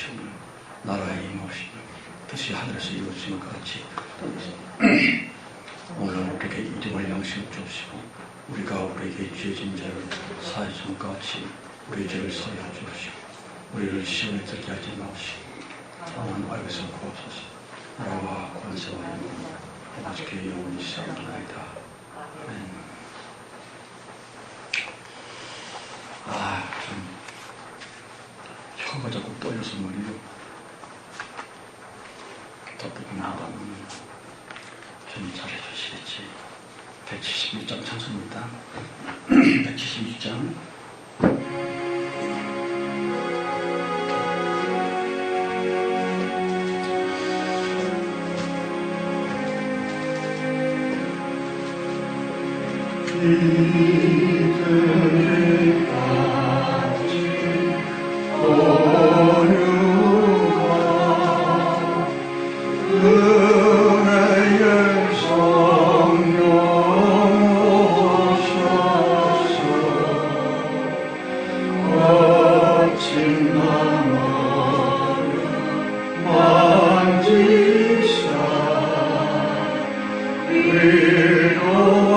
이루어지시며 나라에 임하시며 뜻이 하늘에서 이루어진 것 같이 오늘 우리에게 일용할 양식을 주시고 우리가 우리에게 죄진 자를 사하여 준 것 같이 우리의 죄를 사하여 주시고 우리를 시험에 들게 하지 마시고 다만 악에서 구하소서. 나라와 권세와 영광 아버지께 영원히 시작하나이다. 아멘. 좀 혀가 자꾸 떨려서 말이요. 덮고 나가면 좀 잘해주시겠지. 176장 찬송입니다. 176장. 이들의 같이 오류가 은혜의 성령 오셔서 거친 나무를 만지사 위로와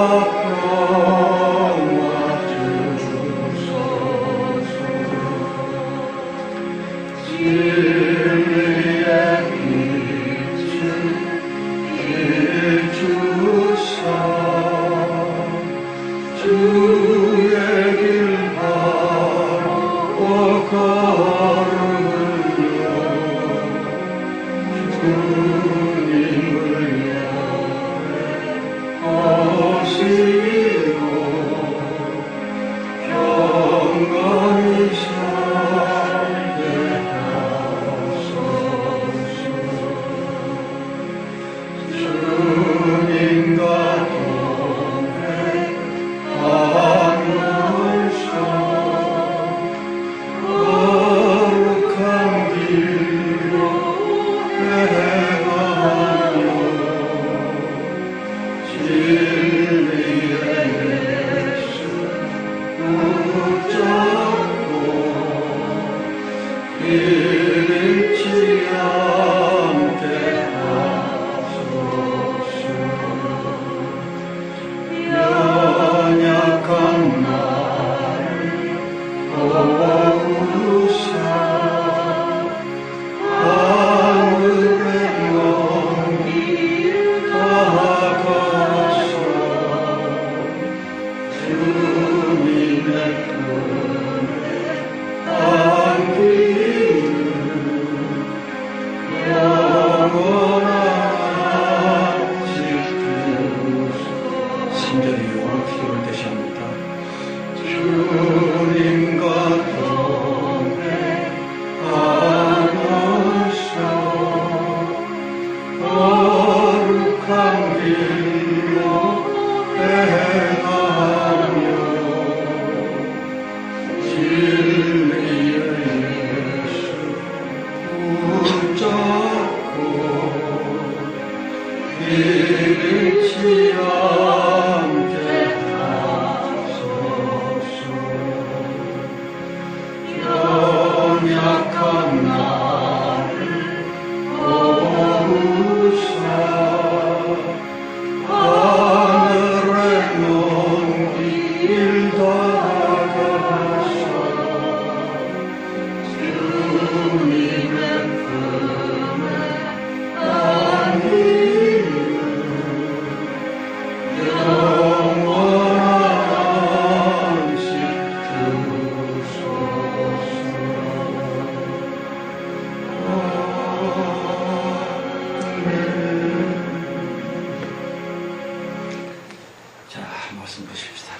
말씀 보십시다.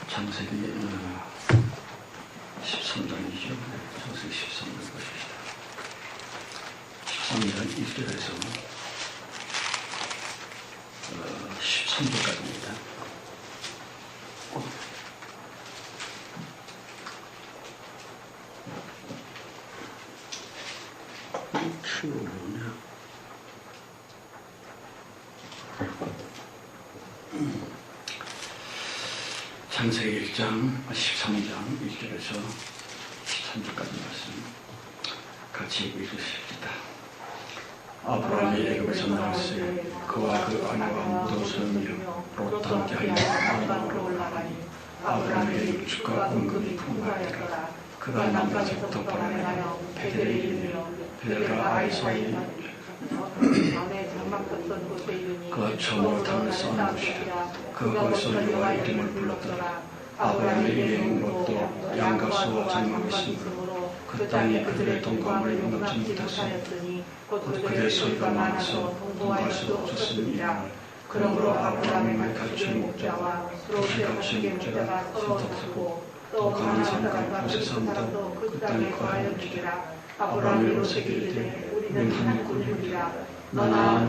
창세기 13장이죠. 창세기 13장 보십시다. 13장 1절에서 13절까지입니다. 창세기 1장 13장 1절에서 13절까지 말씀. 같이 읽으십시다. 아브라함이 애굽에서 나왔을 그와 그 아내와 무도서이며 롯 함께 하여 남방으로 올라가니 아브라함에게 육축과 은금이 풍부하였더라. 그가 남방에서부터 벌어내어 베델에 이르며 베델과 아이 사이 그가 처음으로 담을 쌓은 곳이라. 그가 거기서 여호와 이름을 불렀더라. 아브라함의 이름은 롯도 양과 소와 장막이 있으므로 그 땅이 그들의 동거함을 용납지 못했으니 곧 그들의 소유가 많아서 동거할 수 없었습니다. 그러므로 아브라함의 갖춘 목자와 롯의 갖춘 목자가 서로 다투고 또 강한 사람과 롯의 사람도 그 땅에 거하였느니라. 아브라함이 롯에게 이르되 우리는 하나뿐이니라. 너나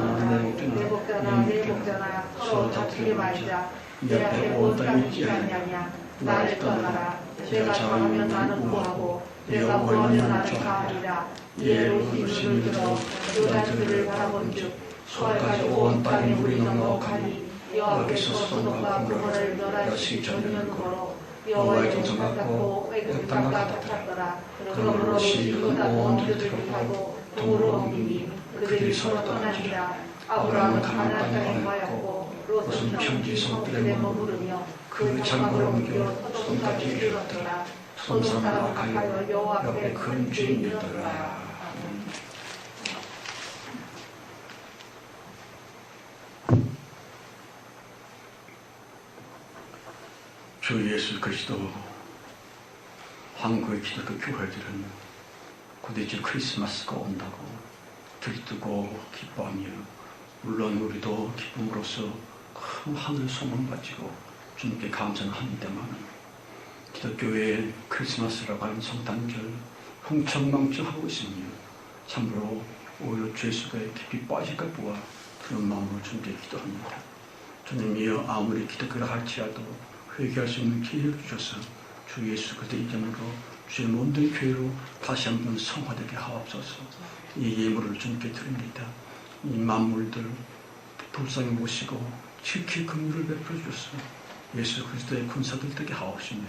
내 목자나 서로 다투게 말자. 내 앞에 온 땅이 있지 않냐냐. 나를 떠나라. 내가 정하면 나는 구하고 내가 구하면 나는 가하리라. 이에 롯이 눈을 들어 요단들을 바라본즉 소알까지 온 땅에 물이 넉넉하니 여호와께서 소돔과 고모라를 멸하시기 전년으로 여호와의 정성을 갖고 애굽 땅과 같았더라. 그러므로 롯이 온 들을 타고 도로 옮기니 그들이 서로 떠나니라. 아브라함은 가나안 땅에 가였고 롯은 평지 성들에 머무르며 그 장막을 옮겨 소돔까지 이르렀더라. 소돔 사람은 가여 여호와 앞에 큰 죄인이었더라. 주 예수 그리스도 한국의 기독교 교회들은 곧 이제 크리스마스가 온다고 들뜨고 기뻐하며, 물론 우리도 기쁨으로써 큰 하늘 소망 가지고 주님께 감사는 합니다만, 기독교의 크리스마스라고 하는 성탄절 흥청망청하고 있으며 참으로 오히려 죄 속에 깊이 빠질까 보아 그런 마음으로 주님께 기도합니다. 주님이여, 아무리 기독교를 할지라도 회개할 수 있는 기회를 주셔서 주 예수 그리스도의 이름으로 주의 모든 교회로 다시 한번 성화되게 하옵소서. 이 예물을 주님께 드립니다. 이 만물들 불쌍히 모시고 지키 긍휼을 베풀어 주셔서 예수 그리스도의 군사들 되게 하옵시며,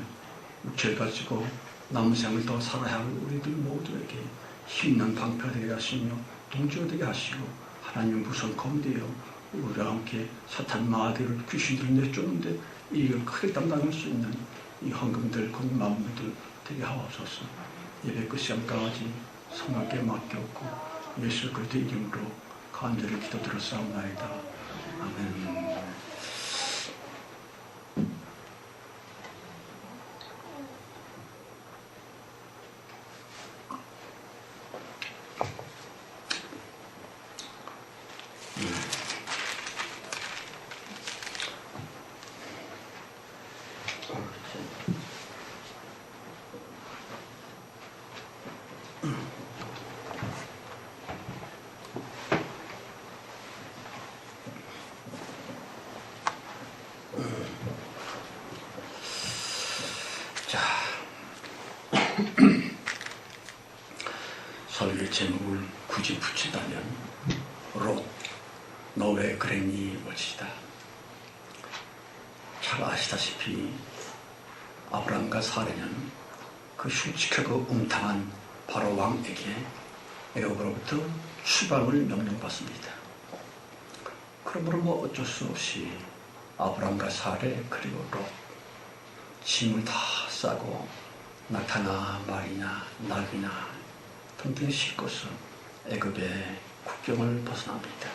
죄 가지고 남은 생을 더 살아야 할 우리들 모두에게 힘난 방패가 되게 하시며 동지가 되게 하시고, 하나님 무서운 검대여 우리와 함께 사탄 마귀를 귀신들을 내쫓는데 이 일을 크게 담당할 수 있는 이 헌금들 곧 만물들 되게 하옵소서. 예배 끝 시간까지 성령께 맡겼고 예수 그리스도의 이름으로 간절히 기도드렸사옵나이다. 아멘. 설교 제목을 굳이 붙이다면 롯, 너 왜 그랬니? 것이다. 잘 아시다시피 아브라함과 사례는 그 흉측하고 음탕한 바로 왕에게 애굽으로부터 추방을 명령받습니다. 그러므로 뭐 어쩔 수 없이 아브라함과 사례 그리고 롯 짐을 다 싸고 낙타나 말이나 나귀나 등등 싣고서 애굽의 국경을 벗어납니다.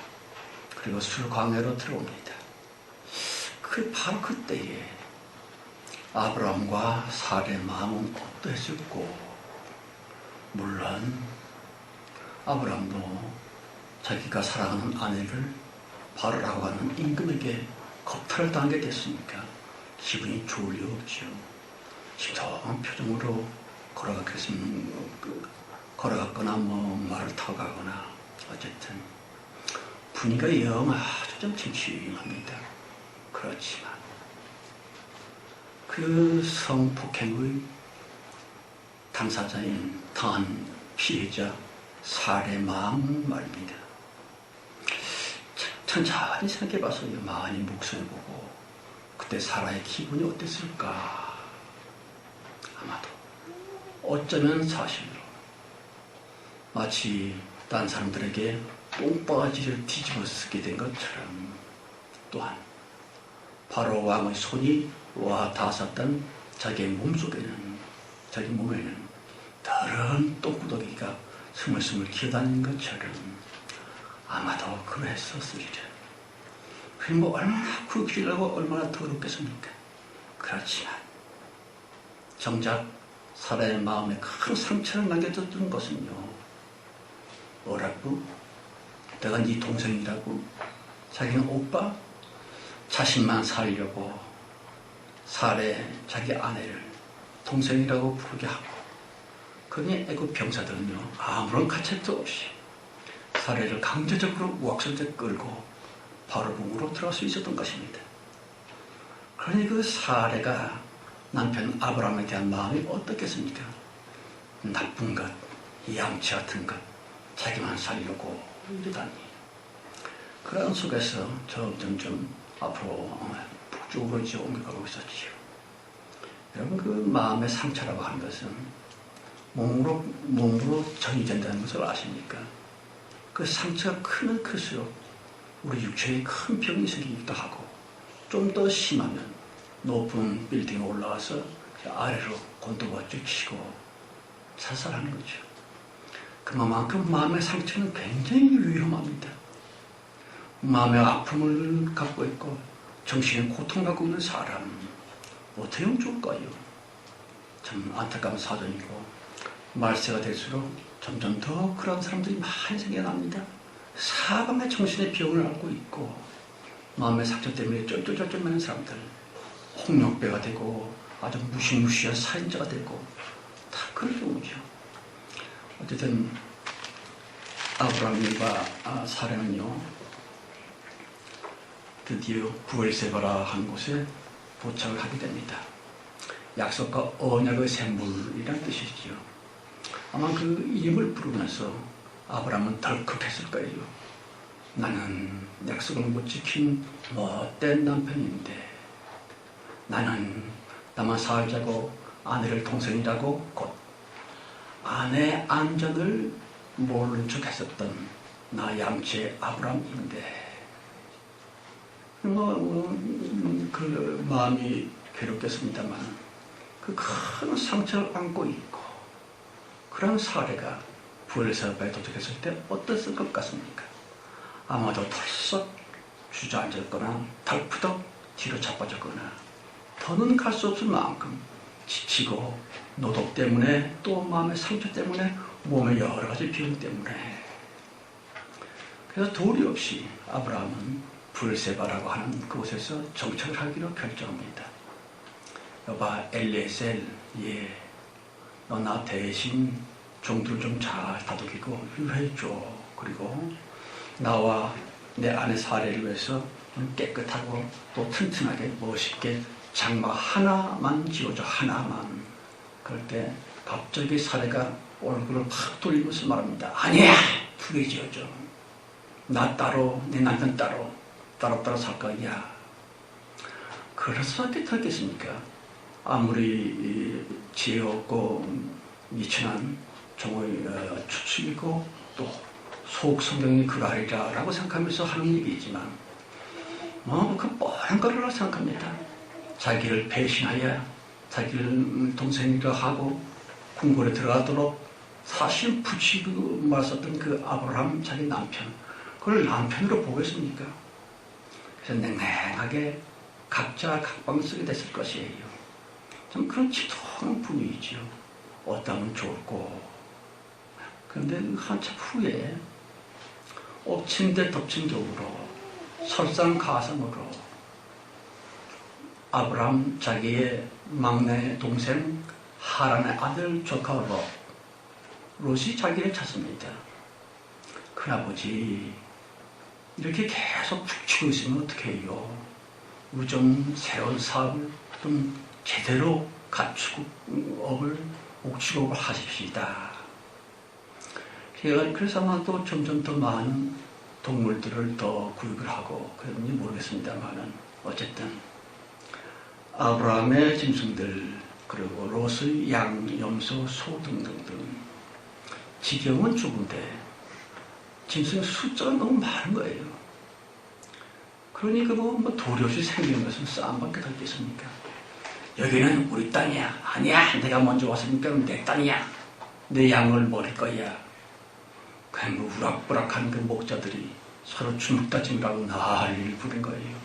그리고 술광야로 들어옵니다. 바로 그때에 아브라함과 사례의 마음은 어떠했을고? 물론 아브라함도 자기가 사랑하는 아내를 바로라고 하는 임금에게 겁탈을 당하게 됐으니까 기분이 좋을 리 없죠. 심상한 표정으로 걸어갔거나 말을 타고 가거나 어쨌든 분위기가 영 아주 좀 침침합니다. 그렇지만 그 성폭행의 당사자인 당한 피해자 사례 마음 말입니다. 천천히 생각해봐서요. 많이 묵상해보고 그때 사라의 기분이 어땠을까? 아마도 어쩌면 사실로 마치 딴 사람들에게 똥바지를 뒤집어 쓰게 된 것처럼 또한 바로 왕의 손이 와 닿았던 자기의 몸속에는, 자기 몸에는 더러운 똥구더기가 스물스물 기어다니는 것처럼 아마도 그랬었으리라. 그럼 뭐 얼마나 굵기라고 얼마나 더럽겠습니까? 그렇지만 정작 사라의 마음에 큰 상처를 남겨줬던 것은요, 뭐라고? 내가 네 동생이라고? 자기는 오빠? 자신만 살려고 사례 자기 아내를 동생이라고 부르게 하고, 그러니 애국 병사들은요 아무런 가책도 없이 사례를 강제적으로 우악선제 끌고 바로 궁으로 들어갈 수 있었던 것입니다. 그러니 그 사례가 남편 아브라함에 대한 마음이 어떻겠습니까? 나쁜 것, 양치 같은 것, 자기만 살려고 이러다니. 그런 속에서 점점점 앞으로 북쪽으로 이제 옮겨가고 있었지요. 여러분, 그 마음의 상처라고 하는 것은 몸으로 전이된다는 것을 아십니까? 그 상처가 크면 클수록 우리 육체에 큰 병이 생기기도 하고, 좀 더 심하면 높은 빌딩에 올라와서 아래로 곤두박질 치고 자살하는 거죠. 그만큼 마음의 상처는 굉장히 위험합니다. 마음의 아픔을 갖고 있고 정신의 고통을 갖고 있는 사람, 어떻게 하면 좋을까요? 참 안타까운 사정이고, 말세가 될수록 점점 더 그런 사람들이 많이 생겨납니다. 사방에 정신의 병을 앓고 있고 마음의 상처 때문에 쩔쩔쩔쩔매는 사람들, 홍역배가 되고 아주 무시무시한 살인자가 되고 다 그런 경우죠. 어쨌든 아브라함과 사라는요 드디어 부엘세바라 한 곳에 도착을 하게 됩니다. 약속과 언약의 샘물이란 뜻이지요. 아마 그 이름을 부르면서 아브라함은 덜컥했을 거예요. 나는 약속을 못 지킨 못된 남편인데, 나는 나만 살자고 아내를 동생이라고 곧 아내 안전을 모르는 척 했었던 나 양치의 아브라함인데, 그 마음이 괴롭겠습니다만 그 큰 상처를 안고 있고, 그런 사례가 부엘세바에 도착했을 때 어땠을 것 같습니까? 아마도 털썩 주저앉았거나 덜푸덕 뒤로 자빠졌거나 더는 갈 수 없을 만큼 지치고, 노독 때문에 또 마음의 상처 때문에 몸의 여러 가지 병 때문에, 그래서 도리 없이 아브라함은 부엘세바라고 하는 그곳에서 정착을 하기로 결정합니다. 여봐 엘리에셀, 예, 너 나 대신 종들을 좀 잘 다독이고 유해줘. 그리고 나와 내 아내 사례를 위해서 깨끗하고 또 튼튼하게 멋있게 장막 하나만 지어줘, 하나만. 그럴 때 갑자기 사례가 얼굴을 팍 돌리면서 말합니다. 아니야, 2개 지어줘. 나 따로, 내 남편 따로 살 거야. 그럴 수밖에 없겠습니까? 아무리 지혜 없고 미천한 종의 추측이고 또 속 성경이 그러하리라 라고 생각하면서 하는 얘기이지만, 그 뻔한 거라고 생각합니다. 자기를 배신하여 자기를 동생이라 하고 궁궐에 들어가도록 사실 붙이고 말았었던 그 아브라함 자기 남편, 그걸 남편으로 보겠습니까? 그래서 냉랭하게 각자 각방 쓰게 됐을 것이에요. 좀 그런 치통한 분위기죠. 어떠면 좋고. 그런데 한참 후에 엎친 데 덮친 격으로 설상가상으로 아브라함 자기의 막내 동생 하란의 아들 조카 롯이 자기를 찾습니다. 큰아버지, 이렇게 계속 북치고 있으면 어떻게 해요? 우리 좀 새로운 사업을 좀 제대로 갖추고 업을 옥치고업을 하십시다. 그래서 아마 또 점점 더 많은 동물들을 더 구입을 하고 그런지 모르겠습니다만은, 어쨌든 아브라함의 짐승들, 그리고 롯의 양, 염소, 소 등등등 지경은 좁은데 짐승의 숫자가 너무 많은 거예요. 그러니 뭐 도리 없이 생기는 것은 싸움밖에 더 있겠습니까? 여기는 우리 땅이야. 아니야, 내가 먼저 왔으니까 내 땅이야. 내 양을 먹일 거야. 그냥 뭐 우락부락한 그 목자들이 서로 주먹다짐하고 난리를 부린 거예요.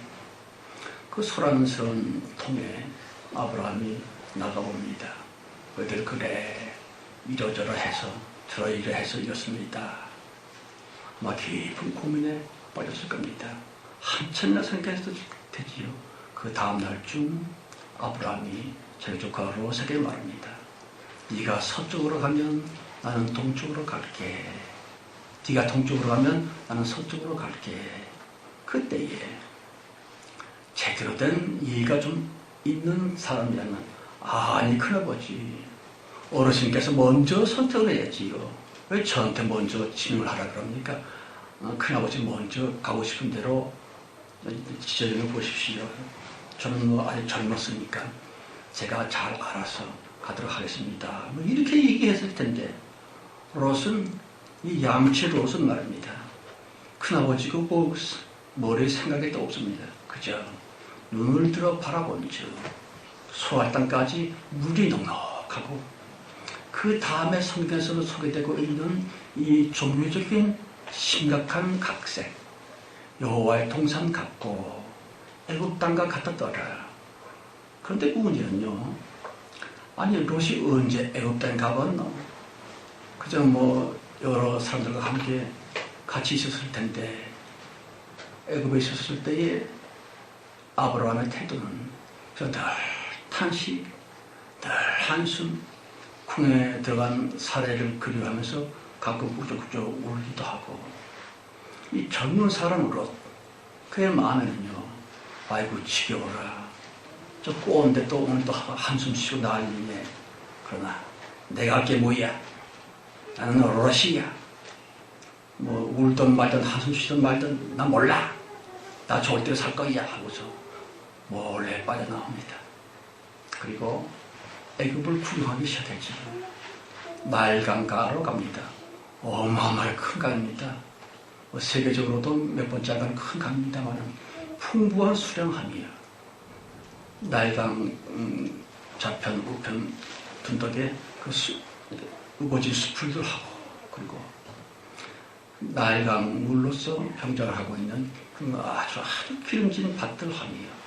그 소란스러운 통에 아브라함이 나가봅니다. 그들 그래 이러저러 해서 저러이러 해서 이렇습니다. 아마 깊은 고민에 빠졌을 겁니다. 한참이나 생각해서 되지요. 그 다음날쯤 아브라함이 자기 조카 롯에게 말합니다. 네가 서쪽으로 가면 나는 동쪽으로 갈게. 네가 동쪽으로 가면 나는 서쪽으로 갈게. 그때에 제대로 된 이해가 좀 있는 사람이라면 아니 큰아버지 어르신께서 먼저 선택을 해야지요. 왜 저한테 먼저 진행을 하라 그럽니까? 큰아버지 먼저 가고 싶은 대로 지적해 보십시오. 저는 뭐 아직 젊었으니까 제가 잘 알아서 가도록 하겠습니다. 뭐 이렇게 얘기했을 텐데 롯은 이 양치 롯은 말입니다. 큰아버지고 뭐 머리에 생각이 없습니다. 그저 눈을 들어 바라본 즉 소알 땅까지 물이 넉넉하고 그 다음에 성경에서 소개되고 있는 이 종교적인 심각한 각색 여호와의 동산 같고 애굽 땅과 같았더라. 그런데 문제는요. 아니 롯이 언제 애굽 땅에 가봤노? 그저 뭐 여러 사람들과 함께 같이 있었을 텐데 애굽에 있었을 때에 아브라함의 태도는 늘 탄식, 늘 한숨, 궁에 들어간 사례를 그리워하면서 가끔 꾸적꾸적 울기도 하고 이 젊은 사람으로 그의 마음에는요. 아이고 지겨워라. 저 꼬운데 또 오늘 또 한숨 쉬고 난리네. 그러나 내가 할 게 뭐야? 나는 롯이야. 뭐 울든 말든 한숨 쉬든 말든 나 몰라. 나 좋을 대로 살 거야 하고서 몰래 빠져나옵니다. 그리고 애굽을 구경하기 시작했죠. 나일강가로 갑니다. 어마어마하게 큰 강입니다. 뭐 세계적으로도 몇 번째 가는 큰 강입니다만 풍부한 수량함이에요. 나일강 좌편 우편 둔덕에 그 우거진 숲들도 하고 그리고 나일강 물로서 병장을 하고 있는 그 아주 기름진 밭들 함이에요.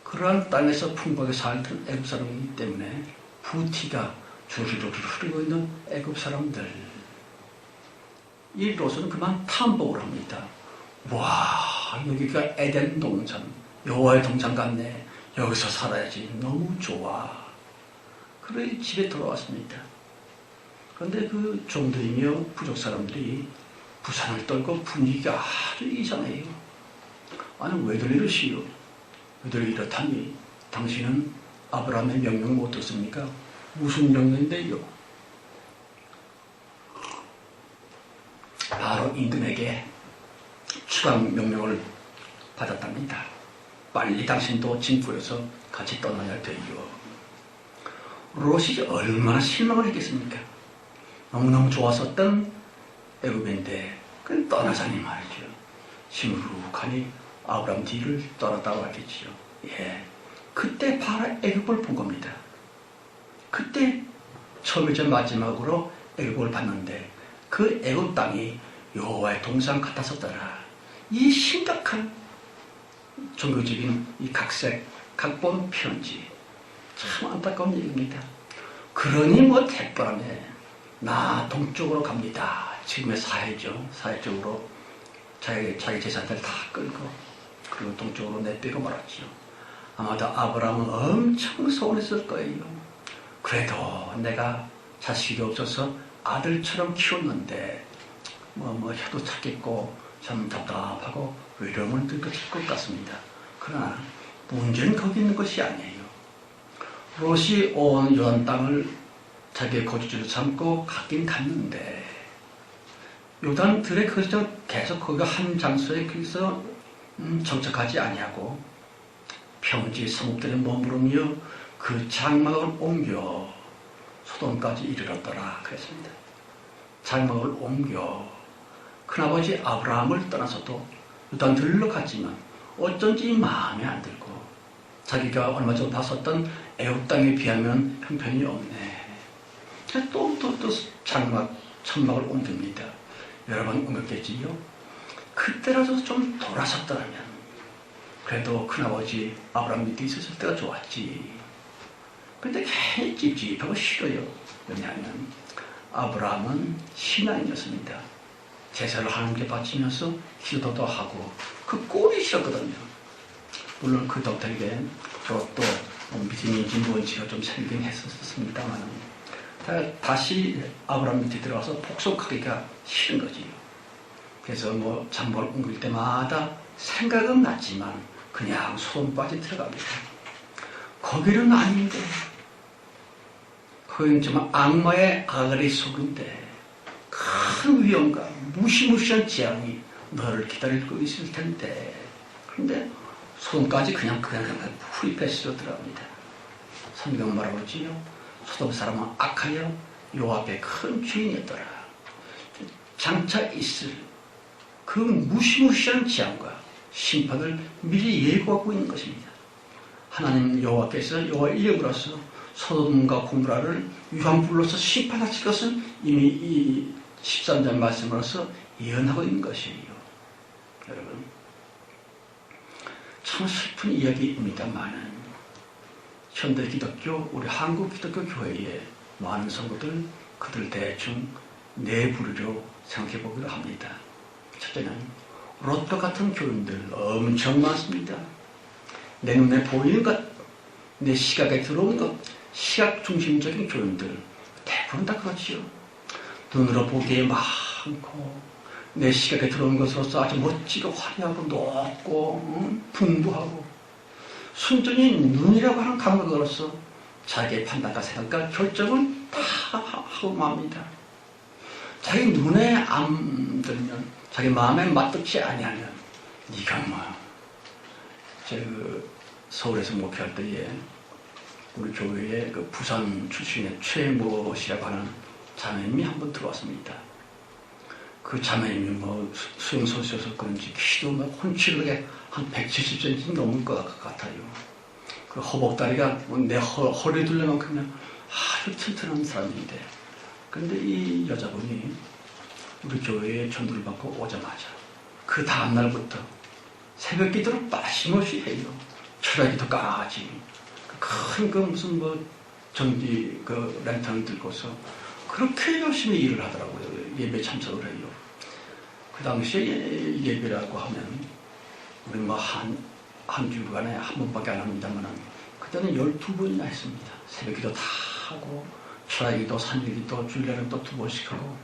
그러한 땅에서 풍부하게 살던 애굽 사람이기 때문에 부티가 주르르 흐르고 있는 애굽 사람들. 이 롯은 그만 탐복을 합니다. 와 여기가 에덴 동산, 여호와의 동산 같네. 여기서 살아야지. 너무 좋아. 그래 집에 돌아왔습니다. 그런데 그 종들이며 부족 사람들이 부산을 떨고 분위기가 아주 이상해요. 아니 왜들 이러시오? 왜들 이렇다니? 당신은 아브라함의 명령 못 듣습니까? 무슨 명령인데요? 바로 임금에게 추강 명령을 받았답니다. 빨리 당신도 짐 꾸려서 같이 떠나야 돼요. 롯이 얼마나 실망을 했겠습니까? 너무너무 좋았었던 애굽인데 그냥 떠나자니 말이죠. 시무룩하니 아브라함 뒤를 떠났다고 하겠지요. 예, 그때 바로 애굽을 본 겁니다. 그때 처음이자 마지막으로 애굽을 봤는데 그 애굽 땅이 여호와의 동산 같았었더라. 이 심각한 종교적인 이 각색, 각본 편지 참 안타까운 얘기입니다. 그러니 뭐 대바람에 나 동쪽으로 갑니다. 지금의 사회적으로 자기 재산들 다 끌고 그리고 동쪽으로 내빼고 말았죠. 아마도 아브라함은 엄청 서운했을 거예요. 그래도 내가 자식이 없어서 아들처럼 키웠는데 뭐 혀도 찾겠고 참 답답하고 외로움을 느꼈을 것 같습니다. 그러나 문제는 거기 있는 것이 아니에요. 롯이 온 요단 땅을 자기의 거주지로 삼고 갔긴 갔는데 요단 들에 거기서 계속 거기가 한 장소에 거기서 정착하지 아니하고 평지 성읍들에 머무르며 그 장막을 옮겨 소돔까지 이르렀더라 그랬습니다. 장막을 옮겨 큰아버지 아브라함을 떠나서도 이 땅 들러갔지만 어쩐지 마음에 안 들고 자기가 얼마 전 봤었던 애굽 땅에 비하면 형편이 없네. 또 천막을 옮깁니다. 여러 번 옮겼겠지요. 그때라도 좀 돌아섰더라면 그래도 큰아버지 아브라함 밑에 있었을 때가 좋았지. 근데 괜히 찝찝하고 싫어요. 왜냐하면 아브라함은 신앙이었습니다. 제사를 하나님께 바치면서 기도도 하고 그 꼴이 싫었거든요. 물론 그 덕택에 또 믿음인지 뭔지가 좀 생기긴 했었습니다만 다시 아브라함 밑에 들어가서 복속하기가 싫은 거지요. 그래서 장막을 옮길 때마다 생각은 났지만 그냥 손바지 들어갑니다. 거기는 아닌데, 거기는 정말 악마의 아가리 속인데 큰 위험과 무시무시한 재앙이 너를 기다리고 있을 텐데, 그런데 손까지 그냥 후리패스로 들어갑니다. 성경 말하지요. 소돔 사람은 악하여 여호와 앞에 큰 죄인이었더라. 장차 있을 그 무시무시한 재앙과 심판을 미리 예고하고 있는 것입니다. 하나님 여호와께서 여호와의 이름으로서 소돔과 고모라를 유황불로서 심판하실 것을 이미 이 13장 말씀으로서 예언하고 있는 것이에요. 여러분, 참 슬픈 이야기입니다만 현대 기독교, 우리 한국 기독교 교회에 많은 성도들 그들 대충 네 부류로 생각해 보기로 합니다. 첫째는 롯과 같은 교인들 엄청 많습니다. 내 눈에 보이는 것, 내 시각에 들어오는 것, 시각 중심적인 교인들 대부분 다 그렇지요. 눈으로 보기에 많고 내 시각에 들어오는 것으로서 아주 멋지고 화려하고 높고 풍부하고 순전히 눈이라고 하는 감각으로서 자기의 판단과 생각과 결정을 다 하고 맙니다. 자기 눈에 안 들면, 자기 마음에 맞닿지 아니하면 네가 제가 서울에서 목회할 때에 우리 교회에 그 부산 출신의 최모 씨라고 하는 자매님이 한 번 들어왔습니다. 그 자매님이 수영선수여서 그런지 키도 혼칠하게 한 170cm 넘을 것 같아요. 그 허벅다리가 내 허리 둘레만큼은 아주 튼튼한 사람인데, 근데 이 여자분이 우리 교회에 전도를 받고 오자마자 그 다음날부터 새벽 기도를 빠짐없이 해요. 철야기도까지 큰 무슨 전기 랜턴을 들고서 그렇게 열심히 일을 하더라고요. 예배 참석을 해요. 그 당시에 예배라고 하면 우리 한 주간에 한 번밖에 안 합니다만 그때는 12번이나 했습니다. 새벽기도 다 하고 철야기도, 산일기도, 주일날은 또 2번씩 하고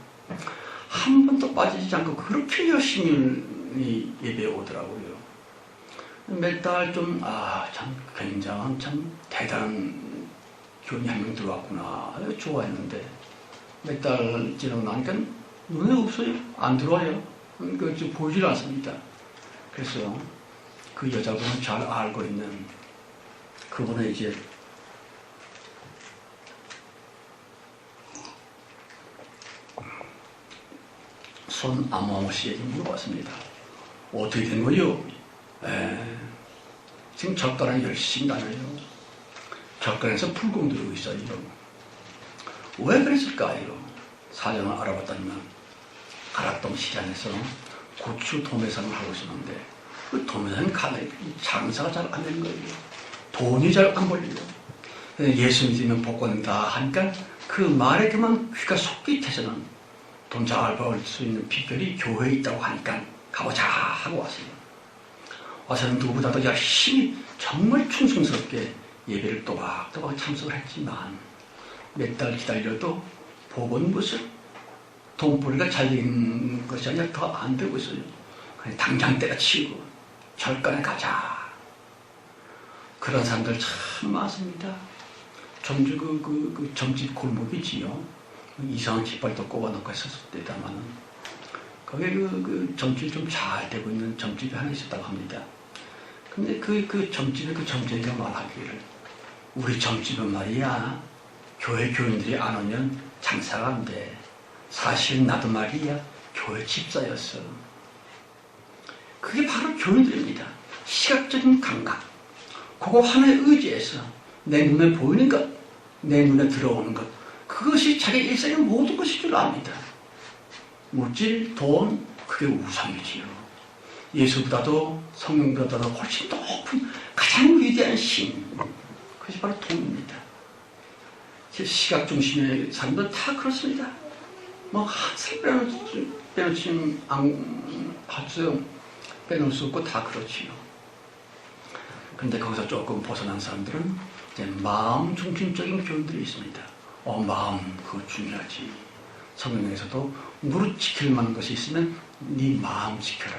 한 번도 빠지지 않고 그렇게 열심히 예배에 오더라고요. 몇 달 참 굉장한 참 대단한 교인이 한 명 들어왔구나 좋아했는데 몇 달 지나고 나니까 눈에 없어요. 안 들어와요. 지금 보이질 않습니다. 그래서 그 여자분은 잘 알고 있는 그분은 이제 손아모모 씨에게 물어봤습니다. 어떻게 된 거요? 지금 젓가락 열심히 다녀요. 젓가락에서 불공 들고 있어요. 왜 그랬을까요? 사정을 알아봤더니만 가락동 시장에서 고추 도매상을 하고 있었는데 그 도매상 장사가 잘 안 되는 거예요. 돈이 잘 안 벌려요. 예수 믿으면 복권 다 하니까 그 말에 그만 귀가 솔깃해서는 돈 잘 벌 수 있는 비결이 교회에 있다고 하니까 가보자 하고 왔어요. 와서는 누구보다도 열심히 정말 충성스럽게 예배를 또박또박 참석을 했지만 몇 달 기다려도 복은 무슨 돈벌이가 잘 된 것이 아니라 더 안 되고 있어요. 그냥 당장 때려치우고 절간에 가자. 그런 사람들 참 많습니다. 전주 그 점집 골목이지요. 이상한 깃발도 꼽아놓고 했었을 때다만 거기에 그 점집이 좀 잘 되고 있는 점집이 하나 있었다고 합니다. 근데 그 점집에 그 점쟁이가 말하기를 우리 점집은 말이야 교회 교인들이 안 오면 장사가 안 돼. 사실 나도 말이야 교회 집사였어. 그게 바로 교인들입니다. 시각적인 감각, 그거 하나에 의지해서 내 눈에 보이는 것, 내 눈에 들어오는 것, 그것이 자기 일생의 모든 것일 줄 압니다. 물질, 돈, 그게 우상이지요. 예수보다도 성령보다도 훨씬 높은 가장 위대한 신, 그것이 바로 돈입니다. 시각 중심의 사람들 다 그렇습니다. 뭐 항상 빼놓지 빼놓을 수 없고 다 그렇지요. 그런데 거기서 조금 벗어난 사람들은 이제 마음 중심적인 교훈들이 있습니다. 마음 그거 중요하지. 성경에서도 무릇 지킬 만한 것이 있으면 네 마음 지켜라.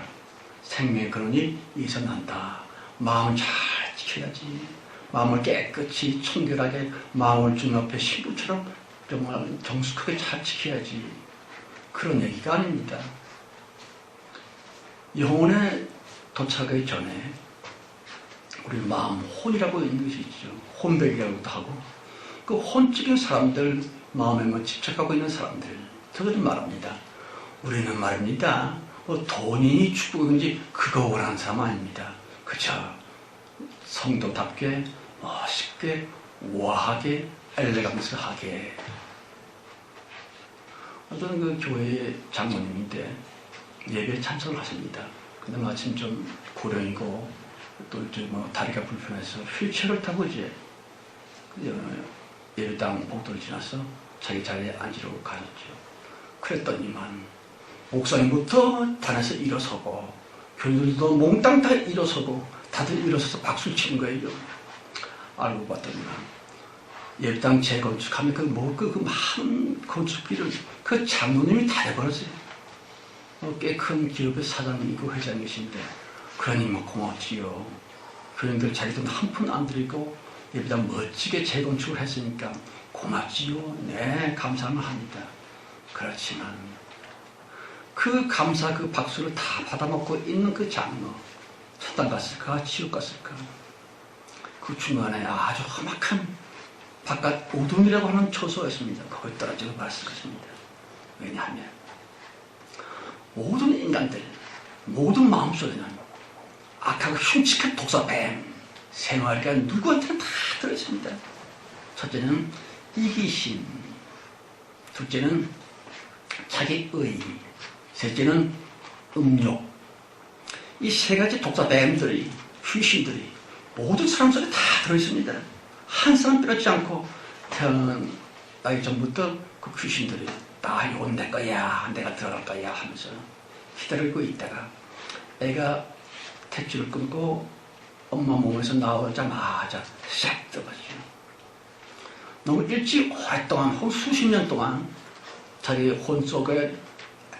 생명의 근원이 이에서 난다. 마음을 잘 지켜야지. 마음을 깨끗이 청결하게 마음을 주님 앞에 신부처럼 정말 정숙하게 잘 지켜야지. 그런 얘기가 아닙니다. 영혼에 도착하기 전에 우리 마음 혼이라고 있는 것이 있죠. 혼백이라고도 하고 그 혼적인 사람들, 마음에만 집착하고 있는 사람들, 저들이 말합니다. 우리는 말입니다. 돈이 축복인지 그거 원하는 사람 아닙니다. 그저 성도답게 멋있게 우아하게 엘레강스하게. 어떤 그 교회의 장모님인데 예배에 참석을 하십니다. 근데 마침 좀 고령이고 또 이제 다리가 불편해서 휠체어를 타고 이제 예배당 복도를 지나서 자기 자리에 앉으려고 가셨죠. 그랬더니만 목사님부터 단에서 일어서고 교인들도 몽땅 다 일어서고 다들 일어서서 박수를 치는 거예요. 알고 봤더니만 예배당 재건축하면 그 많은 건축비를 그 장로님이 다 해버렸어요. 꽤 큰 기업의 사장이고 회장이신데 그러니 고맙지요. 교인들 자기 돈 한 푼 안 들이고 예배당 멋지게 재건축을 했으니까 고맙지요. 네, 감사는 합니다. 그렇지만 그 감사 그 박수를 다 받아먹고 있는 그 장로, 천당 갔을까 지옥 갔을까. 그 중간에 아주 험악한 바깥 오둠이라고 하는 초소였습니다. 거기에 떨어지고 말았을 것입니다. 왜냐하면 모든 인간들, 모든 마음속에는 악하고 흉측한 독사뱀 생활가 누구한테나 다 들어있습니다. 첫째는 이기심, 둘째는 자기의, 셋째는 음욕. 이 세 가지 독사뱀들이, 귀신들이 모든 사람 속에 다 들어있습니다. 한 사람 빼놓지 않고 태어나기 전부터 그 귀신들이 나 이건 내 거야, 내가 들어갈 거야 하면서 기다리고 있다가 애가 탯줄을 끊고 엄마 몸에서 나오자마자 싹 들어가죠. 너무 일찍 오랫동안 혹은 수십 년 동안 자기 혼 속에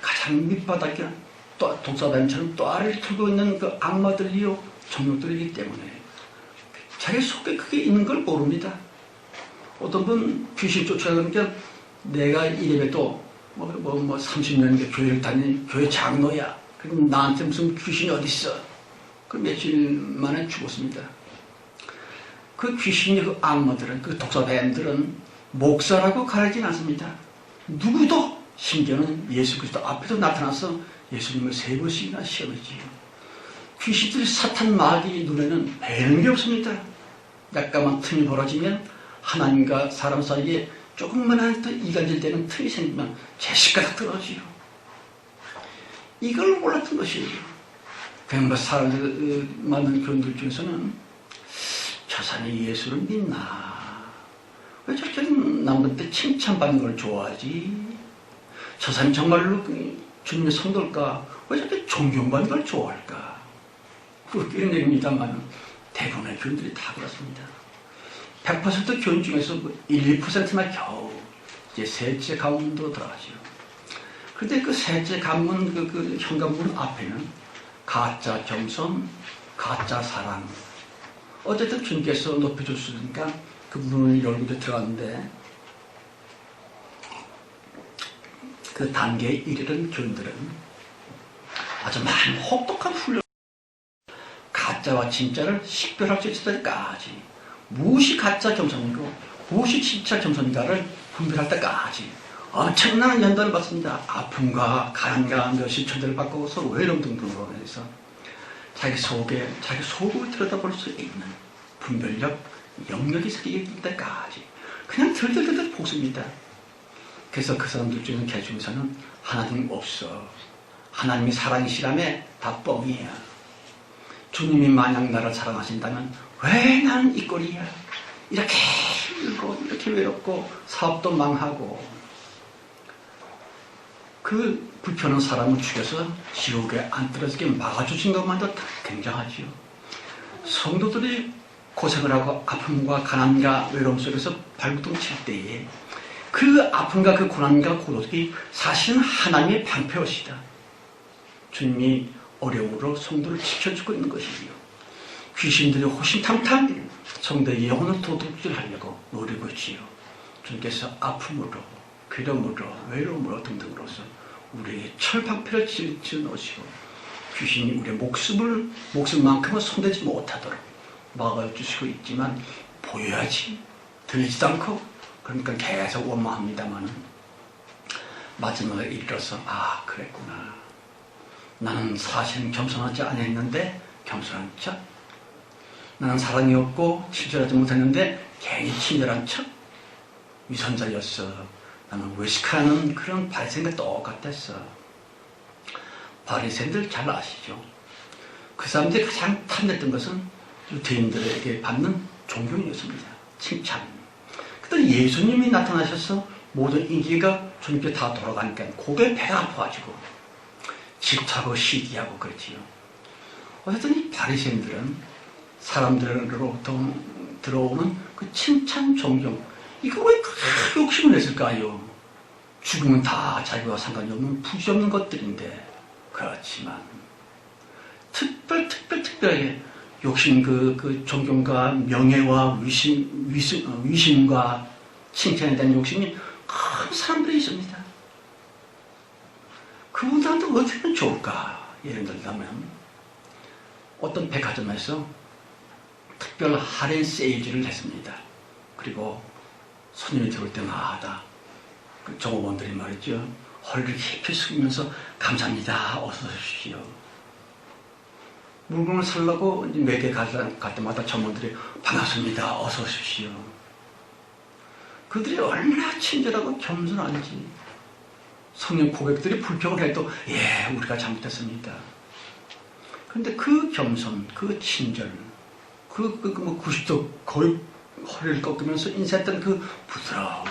가장 밑바닥에 독사뱀처럼 또아를 틀고 있는 그 악마들이요 정욕들이기 때문에 자기 속에 그게 있는 걸 모릅니다. 어떤 분 귀신 쫓아가니까 내가 이래봬도 30년 교회를 다니는 교회 장로야. 그럼 나한테 무슨 귀신이 어디 있어? 그 며칠 만에 죽었습니다. 그 귀신이 그 악마들은 그 독사뱀들은 목사라고 가리진 않습니다. 누구도 심지어는 예수 그리스도 앞에도 나타나서 예수님을 3번씩이나 시험했지요. 귀신들이 사탄 마귀 눈에는 배는 게 없습니다. 약간만 틈이 벌어지면 하나님과 사람 사이에 조금만 더 이간질되는 틈이 생기면 제식가닥 떨어지요. 이걸 몰랐던 것이에요. 그냥 사람들 많은 교인들 중에서는 저 사람이 예수를 믿나? 왜 저렇게 남한테 칭찬받는 걸 좋아하지? 저 사람이 정말로 주님의 성도일까? 왜 저렇게 존경받는 걸 좋아할까? 그런 얘기입니다만 대부분의 교인들이 다 그렇습니다. 100% 교인 중에서 1, 2%나 겨우 이제 셋째 가문으로 들어가죠. 그런데 그 셋째 가문 그 현관문 앞에는 가짜 겸손, 가짜 사랑. 어쨌든 주님께서 높여줬으니까 그 문을 열고 들어갔는데 그 단계에 이르는 교인들은 아주 많은 혹독한 훈련, 가짜와 진짜를 식별할 수 있을 때까지, 무엇이 가짜 겸손이고 무엇이 진짜 겸손인가를 분별할 때까지 엄청난 연단을 받습니다. 아픔과 가난과 멸시 천대를 받고서 외로움 등등으로 해서 자기 속을 들여다볼 수 있는 분별력, 영역이 생길 때까지 그냥 들들들들 볶습니다. 그래서 그 사람들 중에 개 중에서는 하나님 없어. 하나님이 사랑이시라며 다 뻥이야. 주님이 만약 나를 사랑하신다면 왜 나는 이 꼴이야. 이렇게 힘들고 이렇게 외롭고 사업도 망하고 그 불편한 사람을 죽여서 지옥에 안 떨어지게 막아주신 것만도 굉장하지요. 성도들이 고생을 하고 아픔과 가난과 외로움 속에서 발구동 칠 때에 그 아픔과 그 고난과 고독이 사실은 하나님의 방패옷이다. 주님이 어려움으로 성도를 지켜주고 있는 것이지요. 귀신들이 호신탐탐 성도의 영혼을 도둑질하려고 노리고 있지요. 주님께서 아픔으로, 괴로움으로, 외로움으로 등등으로서 우리에게 철방패를 지어 놓으시고 귀신이 우리의 목숨만큼은 손대지 못하도록 막아주시고 있지만 보여야지 들리지도 않고 그러니까 계속 원망합니다만 마지막에 이르러서 아 그랬구나. 나는 사실은 겸손하지 않았는데 겸손한 척. 나는 사랑이 없고 친절하지 못했는데 괜히 친절한 척. 위선자였어. 나는 외식하는 그런 바리새인과 똑같았어. 바리새인들 잘 아시죠? 그 사람들이 가장 탐냈던 것은 유대인들에게 받는 존경이었습니다. 칭찬. 그때 예수님이 나타나셔서 모든 인기가 주님께 다 돌아가니까 고개 배가 아파가지고 질투하고 시기하고 그렇지요. 어쨌든 이 바리새인들은 사람들로부터 들어오는 그 칭찬, 존경 이거 왜 그렇게 욕심을 냈을까요? 죽으면 다 자기와 상관이 없는 부질없는 것들인데 그렇지만 특별하게 욕심 그 존경과 명예와 위심과 칭찬에 대한 욕심이 큰 사람들이 있습니다. 그분들한테 어떻게 하면 좋을까? 예를 들자면 어떤 백화점에서 특별 할인 세일즈를 했습니다. 그리고 손님이 들어올 때마다 그 종업원들이 말이죠. 허리를 깊이 숙이면서 감사합니다. 어서 오십시오. 물건을 살라고 매개 갈 때마다 점원들이 반갑습니다. 어서 오십시오. 그들이 얼마나 친절하고 겸손한지 성령 고객들이 불평을 해도 예 우리가 잘못했습니다. 그런데 그 겸손, 그 친절, 그 90도 거의 허리를 꺾으면서 인사했던 그 부드러움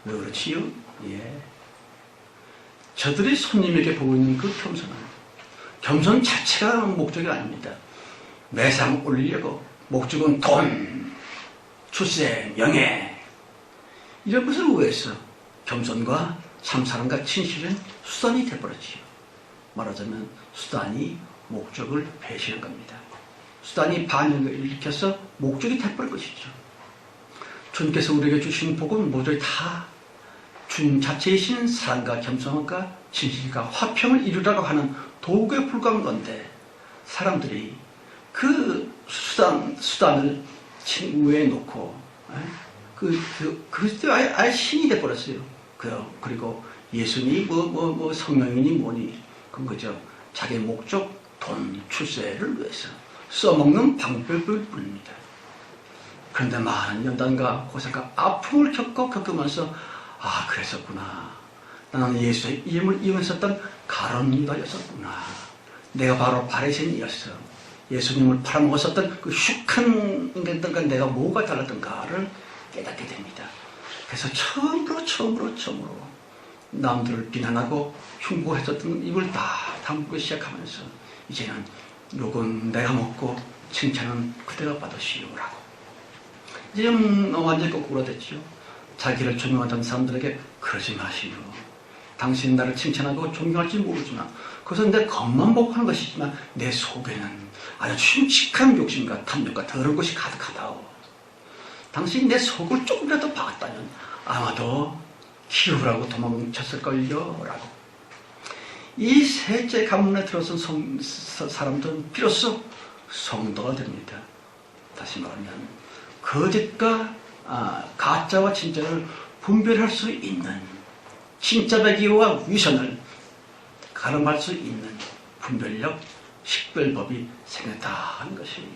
왜 그렇지요? 예. 저들이 손님에게 보고 있는 그 겸손 자체가 목적이 아닙니다. 매상 올리려고 목적은 돈, 출세, 명예 이런 것을 위해서 겸손과 참사랑과 진실은 수단이 되어버렸지요. 말하자면 수단이 목적을 배신한 겁니다. 수단이 반역을 일으켜서 목적이 되어버린 것이죠. 주님께서 우리에게 주신 복은 모두 다 주님 자체이신 사랑과 겸손과 진실과 화평을 이루라고 하는 도구에 불과한 건데 사람들이 그 수단을 위에 놓고 그것도 아예 신이 돼버렸어요. 그리고 예수니 성령이니 뭐니 그런 거죠. 자기 목적 돈 출세를 위해서 써먹는 방법일 뿐입니다. 그런데 많은 연단과 고생과 아픔을 겪으면서 아 그랬었구나. 나는 예수의 이름을 이용했었던 가론 유다였었구나. 내가 바로 바리새인이었어. 예수님을 팔아먹었었던 그 슉한 인간들과 내가 뭐가 달랐던가를 깨닫게 됩니다. 그래서 처음으로 남들을 비난하고 흉보했었던 입을 다 다물기 시작하면서 이제는 욕은 내가 먹고 칭찬은 그대가 받으시오라고. 이제 완전히 거꾸로 됐죠. 자기를 존경하던 사람들에게 그러지 마시오. 당신 나를 칭찬하고 존경할지 모르지만 그것은 내 겉만 보고 하는 것이지만 내 속에는 아주 흉측한 욕심과 탐욕과 더러운 것이 가득하다오. 당신이 내 속을 조금이라도 봤다면 아마도 키우라고 도망쳤을걸요 라고. 이 셋째 가문에 들어선 사람들은 비로소 성도가 됩니다. 다시 말하면 거짓과 가짜와 진짜를 분별할 수 있는 진짜 배기와 위선을 가늠할 수 있는 분별력, 식별법이 생겼다 하는 것이에요.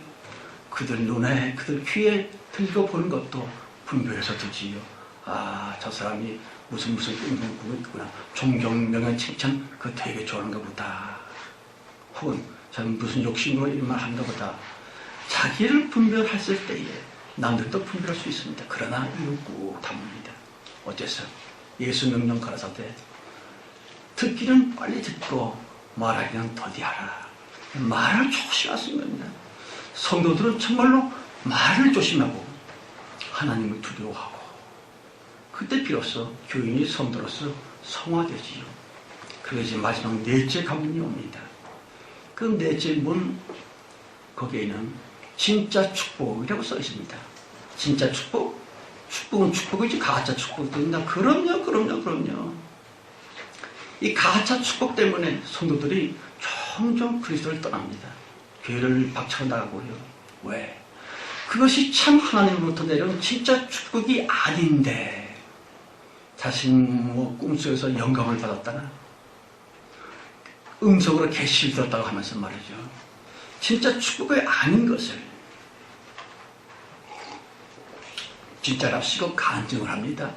그들 눈에, 그들 귀에 들고 보는 것도 분별해서 듣지요. 아, 저 사람이 무슨 꿈을 꾸구나. 존경, 명예, 칭찬, 그거 되게 좋아하는가 보다. 혹은 저는 무슨 욕심으로 이런 말 하는가 보다. 자기를 분별했을 때에 남들도 분별할 수 있습니다. 그러나 이거 꼭 담습니다. 어째서? 예수 명령 가라사대 듣기는 빨리 듣고 말하기는 더디하라. 말을 조심하시는 겁니다. 성도들은 정말로 말을 조심하고 하나님을 두려워하고 그때 비로소 교인이 성도로서 성화되지요. 그리고 이제 마지막 넷째 관문이 옵니다. 그 넷째 문 거기에는 진짜 축복이라고 써 있습니다. 진짜 축복? 축복은 축복이지 가짜 축복도 있나? 그럼요. 이 가짜 축복 때문에 성도들이 종종 그리스도를 떠납니다. 교회를 박차고 나가고요. 왜? 그것이 참 하나님으로부터 내려온 진짜 축복이 아닌데 자신 꿈속에서 영감을 받았다나 음성으로 계시를 들었다고 하면서 말이죠. 진짜 축복이 아닌 것을 진짜랍시고 간증을 합니다.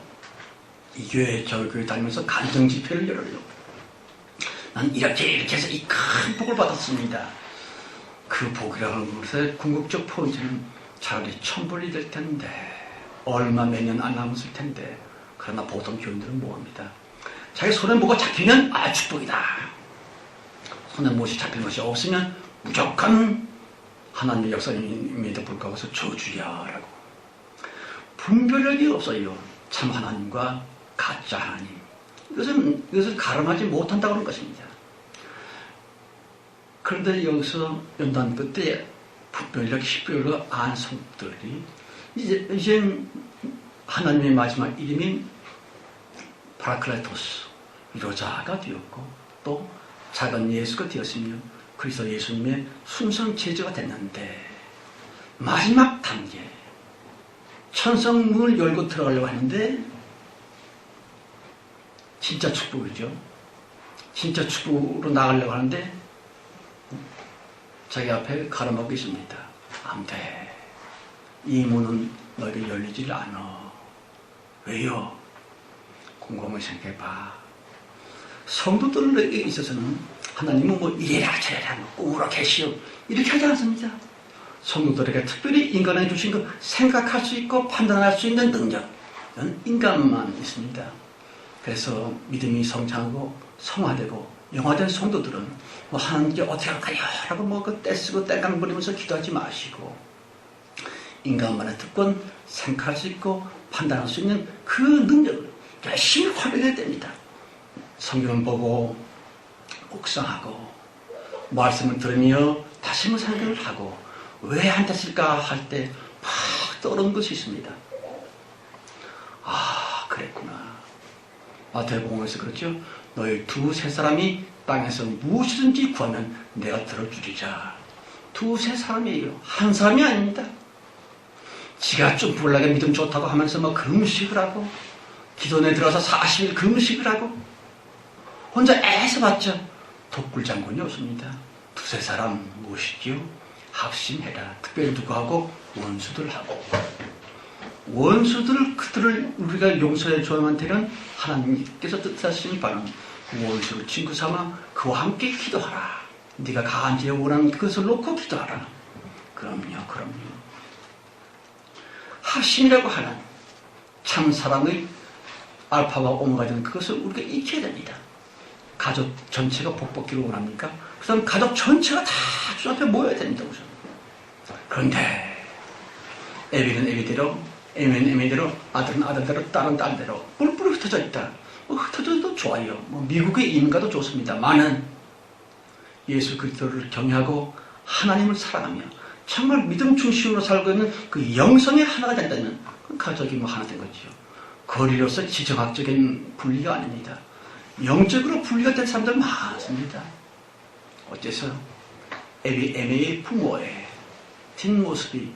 이 교회 저 교회 다니면서 간증 집회를 열어요. 난 이렇게 해서 이 큰 복을 받았습니다. 그 복이라는 것의 궁극적 포인트는 차라리 천불이 될 텐데 얼마 몇 년 안 남았을 텐데 그러나 보통 교인들은 뭐합니다. 자기 손에 뭐가 잡히면 아 축복이다. 손에 무엇이 잡힌 것이 없으면 무조건 하나님의 역사임에도 불구하고 저주야라고. 분별력이 없어요. 참 하나님과 가짜 하나님. 이것을 가름하지 못한다고 하는 것입니다. 그런데 여기서 연단 끝에 분별력, 식별력 안 성들이 이제 하나님의 마지막 이름인 파라클레토스, 위로자가 되었고 또 작은 예수가 되었으며 그리스도 예수님의 순수한 제자가 됐는데 마지막 단계 천성 문을 열고 들어가려고 하는데 진짜 축복이죠. 진짜 축복으로 나가려고 하는데 자기 앞에 가로막고 있습니다. 안 돼. 이 문은 너에게 열리질 않아. 왜요? 곰곰이 생각해봐. 성도들에게 있어서는 하나님은 뭐 이래라 저래라 뭐 꿈으로 계시오 이렇게 하지 않습니다. 성도들에게 특별히 인간에게 주신 그 생각할 수 있고 판단할 수 있는 능력은 인간만 있습니다. 그래서 믿음이 성장하고 성화되고 영화된 성도들은 뭐 하나님께 어떻게 할까요? 라고 뭐 그 떼쓰고 땡깡 부리면서 기도하지 마시고 인간만의 특권, 생각할 수 있고 판단할 수 있는 그 능력을 열심히 활용해야 됩니다. 성경을 보고 묵상하고 말씀을 들으며 다시 한번 생각을 하고 왜 안 됐을까 할 때 팍 떠오르는 것이 있습니다. 아 그랬구나. 마태복음에서 그렇죠. 너희 두세 사람이 땅에서 무엇이든지 구하면 내가 들어주리자. 두세 사람이에요. 한 사람이 아닙니다. 지가 좀 불나게 믿음 좋다고 하면서 뭐 금식을 하고 기도원에 들어서 40일 금식을 하고 혼자 애써봤자 독불장군이 없습니다. 두세 사람 무엇이지요? 합심해라. 특별히 누구하고? 원수들하고. 원수들 그들을 우리가 용서해 줘야만 되는 하나님께서 뜻하시니 바로 원수를 친구 삼아 그와 함께 기도하라. 네가 간절히 원하는 그것을 놓고 기도하라. 그럼요. 합심이라고 하는 참 사랑의 알파와 오메가 되는 그것을 우리가 익혀야 됩니다. 가족 전체가 복받기를 원합니까? 그 사람 가족 전체가 다 주 앞에 모여야 됩니다. 우선. 그런데 애비는 애비대로 애미는 애미대로 아들은 아들대로 딸은 딸대로 뿔뿔이 흩어져 있다. 흩어져도 좋아요. 뭐 미국의 이민가도 좋습니다만은 예수 그리스도를 경외하고 하나님을 사랑하며 정말 믿음 중심으로 살고 있는 그 영성의 하나가 된다면 그 가족이 뭐 하나 된 거지요. 거리로서 지정학적인 분리가 아닙니다. 영적으로 분리가 된 사람들 많습니다. 어째서 애미의 부모의 뒷모습이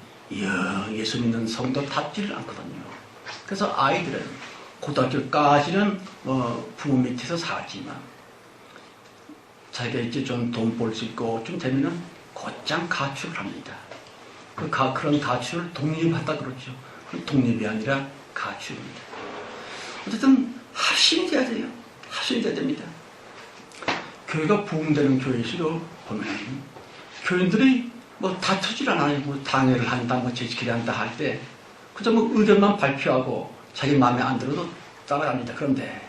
예수 믿는 성도 답지를 않거든요. 그래서 아이들은 고등학교까지는 부모 밑에서 살지만 자기가 이제 좀 돈 벌 수 있고 좀 되면은 곧장 가출을 합니다. 그런 가출을 독립하다 그러죠. 그건 독립이 아니라 가출입니다. 어쨌든 합심이 돼야 돼요. 합심이 돼야 됩니다. 교회가 부흥되는 교회일수록 보면 교인들이 뭐 다투질 않아요. 뭐 당회를 한다, 뭐 재직회를 한다 할 때 그저 뭐 의견만 발표하고 자기 마음에 안 들어도 따라갑니다. 그런데